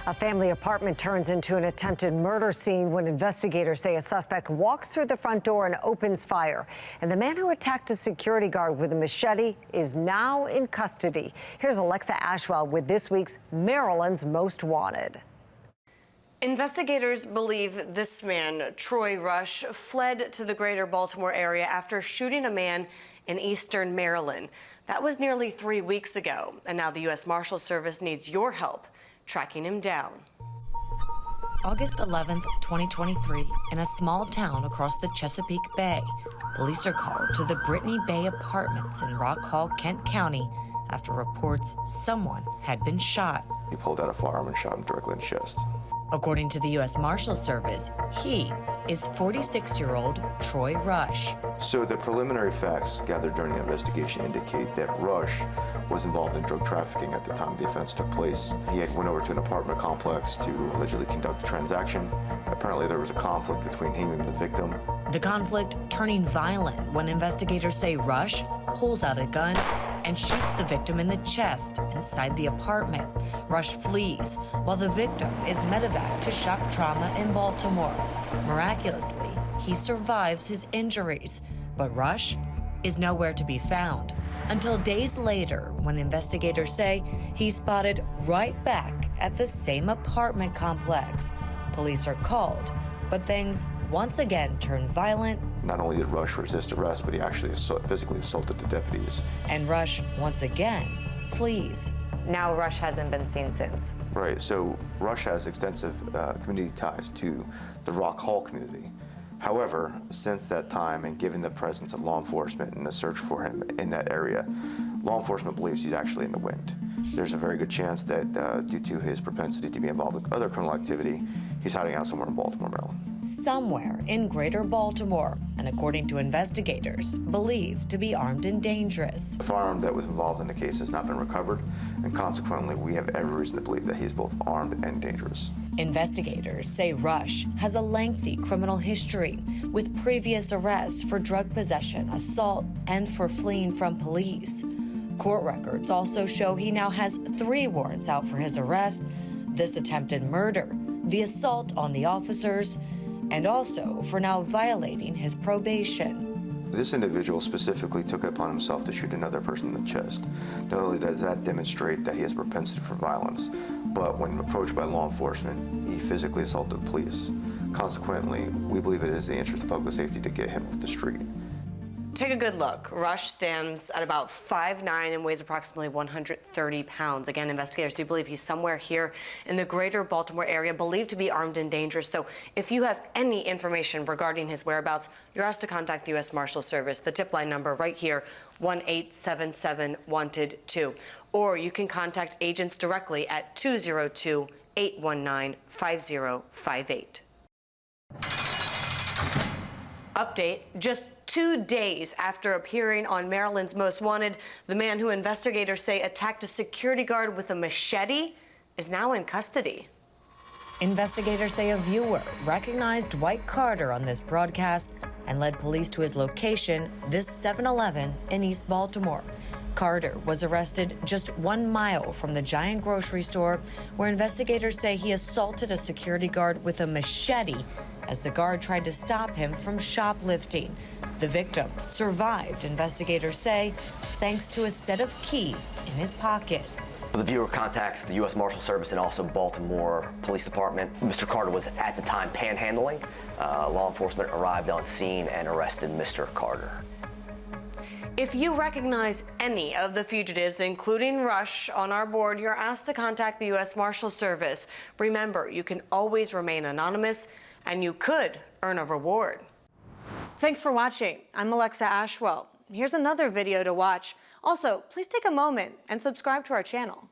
A family apartment turns into an attempted murder scene when investigators say a suspect walks through the front door and opens fire. And the man who attacked a security guard with a machete is now in custody. Here's Alexa Ashwell with this week's Maryland's Most Wanted. Investigators believe this man, Troy Rush, fled to the greater Baltimore area after shooting a man in eastern Maryland. That was nearly 3 weeks ago, and now the U.S. Marshal Service needs your help tracking him down. August 11th, 2023, in a small town across the Chesapeake Bay, police are called to the Brittany Bay Apartments in Rock Hall, Kent County, after reports someone had been shot. He pulled out a firearm and shot him directly in the chest. According to the U.S. Marshal Service, he is 46-year-old Troy Rush. So the preliminary facts gathered during the investigation indicate that Rush was involved in drug trafficking at the time the offense took place. He had went over to an apartment complex to allegedly conduct a transaction. Apparently there was a conflict between him and the victim. The conflict turning violent when investigators say Rush pulls out a gun and shoots the victim in the chest inside the apartment. Rush flees while the victim is medevaced to shock trauma in Baltimore. Miraculously, he survives his injuries, but Rush is nowhere to be found until days later when investigators say he's spotted right back at the same apartment complex. Police are called, but things once again turn violent. Not only did Rush resist arrest, but he actually physically assaulted the deputies. And Rush once again flees. Now Rush hasn't been seen since. Right, so Rush has extensive community ties to the Rock Hall community. However, since that time and given the presence of law enforcement and the search for him in that area, law enforcement believes he's actually in the wind. There's a very good chance that due to his propensity to be involved with other criminal activity, he's hiding out somewhere in Baltimore, Maryland. Somewhere in greater Baltimore, and according to investigators, believed to be armed and dangerous. The firearm that was involved in the case has not been recovered, and consequently, we have every reason to believe that he is both armed and dangerous. Investigators say Rush has a lengthy criminal history with previous arrests for drug possession, assault, and for fleeing from police. Court records also show he now has 3 warrants out for his arrest, this attempted murder, the assault on the officers, and also for now violating his probation. This individual specifically took it upon himself to shoot another person in the chest. Not only does that demonstrate that he has a propensity for violence, but when approached by law enforcement, he physically assaulted the police. Consequently, we believe it is the interest of public safety to get him off the street. Take a good look. Rush stands at about 5'9" and weighs approximately 130 pounds. Again, investigators do believe he's somewhere here in the greater Baltimore area, believed to be armed and dangerous. So if you have any information regarding his whereabouts, you're asked to contact the U.S. Marshal Service. The tip line number right here, 1-877-WANTED-2. Or you can contact agents directly at 202-819-5058. Update, just 2 days after appearing on Maryland's Most Wanted, the man who investigators say attacked a security guard with a machete is now in custody. Investigators say a viewer recognized Dwight Carter on this broadcast and led police to his location, this 7-Eleven in East Baltimore. Carter was arrested just 1 mile from the giant grocery store where investigators say he assaulted a security guard with a machete as the guard tried to stop him from shoplifting. The victim survived, investigators say, thanks to a set of keys in his pocket. The viewer contacts the U.S. Marshal Service and also Baltimore Police Department. Mr. Carter was at the time panhandling. Law enforcement arrived on scene and arrested Mr. Carter. If you recognize any of the fugitives, including Rush, on our board, you're asked to contact the U.S. Marshal Service. Remember, you can always remain anonymous, and you could earn a reward. Thanks for watching. I'm Alexa Ashwell. Here's another video to watch. Also, please take a moment and subscribe to our channel.